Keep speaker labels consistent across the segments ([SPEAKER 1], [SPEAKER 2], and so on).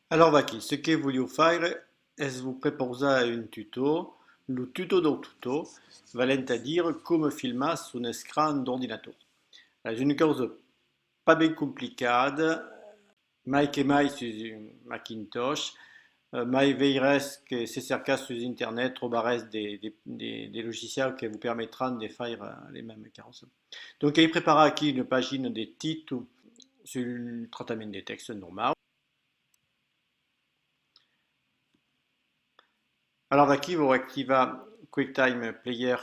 [SPEAKER 1] Alors voici, ce que voglio fare è vous proposer un tuto, le tuto do tuto, valent à dire come filmar su un écran d'ordinateur. C'est une chose pas bien compliquée, mai que mai sur un Macintosh, mai veires que si cercas sur internet trobarez des logiciels qui vous permettront de faire les mêmes choses. Donc, il prépare ici une page de titre sur le traitement des textes normal. Alors aquí vous activez QuickTime Player.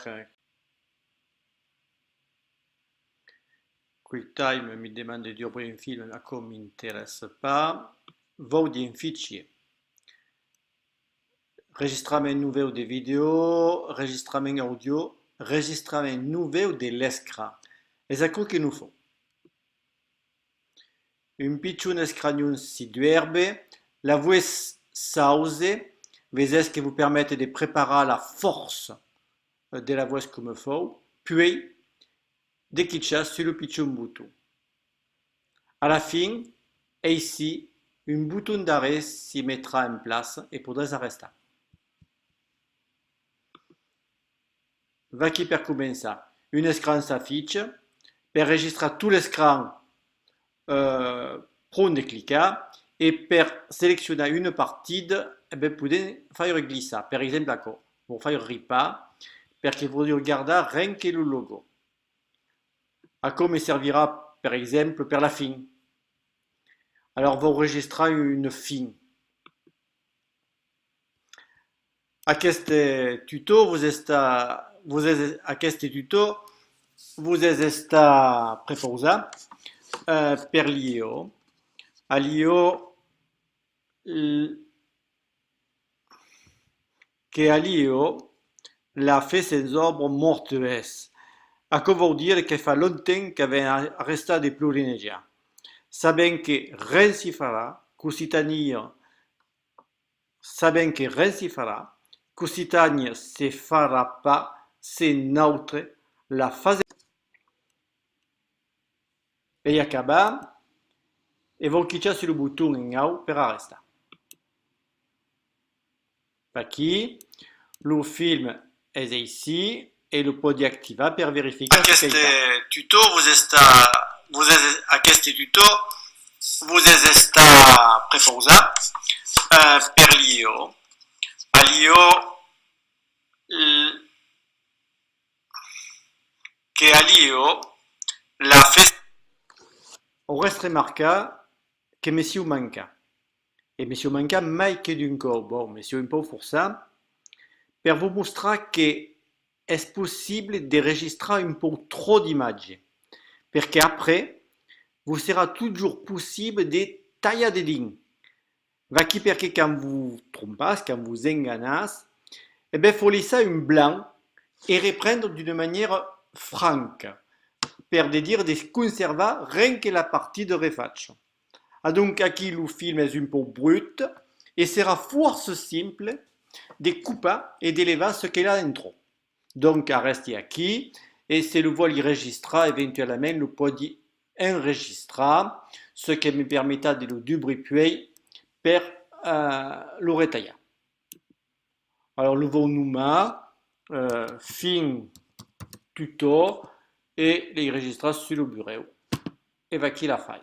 [SPEAKER 1] QuickTime me demande d'ouvrir un film, mais comme ne m'intéresse pas, vous un fichier. Enregistrement nouveau de vidéo, enregistrement audio, enregistrement nouveau de l'écran. Et c'est ce qu'il nous faut. Un petit écran si duerbe, la voix sauce, ce qui vous permet de préparer la force de la voix comme il faut, puis de cliquer sur le petit bouton. À la fin, et ici, un bouton d'arrêt s'y mettra en place et pourra arrêter. Voici pour commencer. Un écran s'affiche. Pour enregistrer tout l'écran, prenez cliquer et pour sélectionner une partie, vous pouvez faire glisser. Par exemple, pour faire ripa, pour que vous regardiez rien que le logo. À quoi me servira, par exemple, pour la fin. Alors, vous enregistrez une fin. À ce tuto, vous êtes préposé per l'IO. À l'IO, che a l'IO la fait ses œuvres mortues. À quoi vous dire qu'il fait longtemps qu'avait resté des plus l'énergie. Sabem que rien s'y fera, sabem que rien s'y fera, Cusitania se farà pas, c'est neutre, la phase est acabée et vous cliquez sur le bouton en haut pour rester. Ici, le film est ici et le pot activer pour vérifier
[SPEAKER 2] que c'est tuto à ce tuto vous êtes préposé per l'IO. À l'IO che a l'IO la fait.
[SPEAKER 1] On reste remarqué que Monsieur manca. Et Monsieur manca mai que d'un corps. Bon, Monsieur un peu forcé pour vous montrer que est possible d'enregistrer un peu trop d'images. Parce qu'après, vous sera toujours possible de tailler des lignes. Voici parce que quand vous trompez, quand vous engagnez, il faut laisser un blanc et reprendre d'une manière franche, pour dire de conserver rien que la partie de refatch. Donc ici le film est un peu brut et sera force simple de couper et d'élever ce qu'il a dentro. Donc à rester ici et si le vol enregistre éventuellement le peut enregistrer, ce qui me permettra de le dupliquer pour le retailler. Alors le vol numéro fin tuto et l'enregistrer sur le bureau. Et voici la file.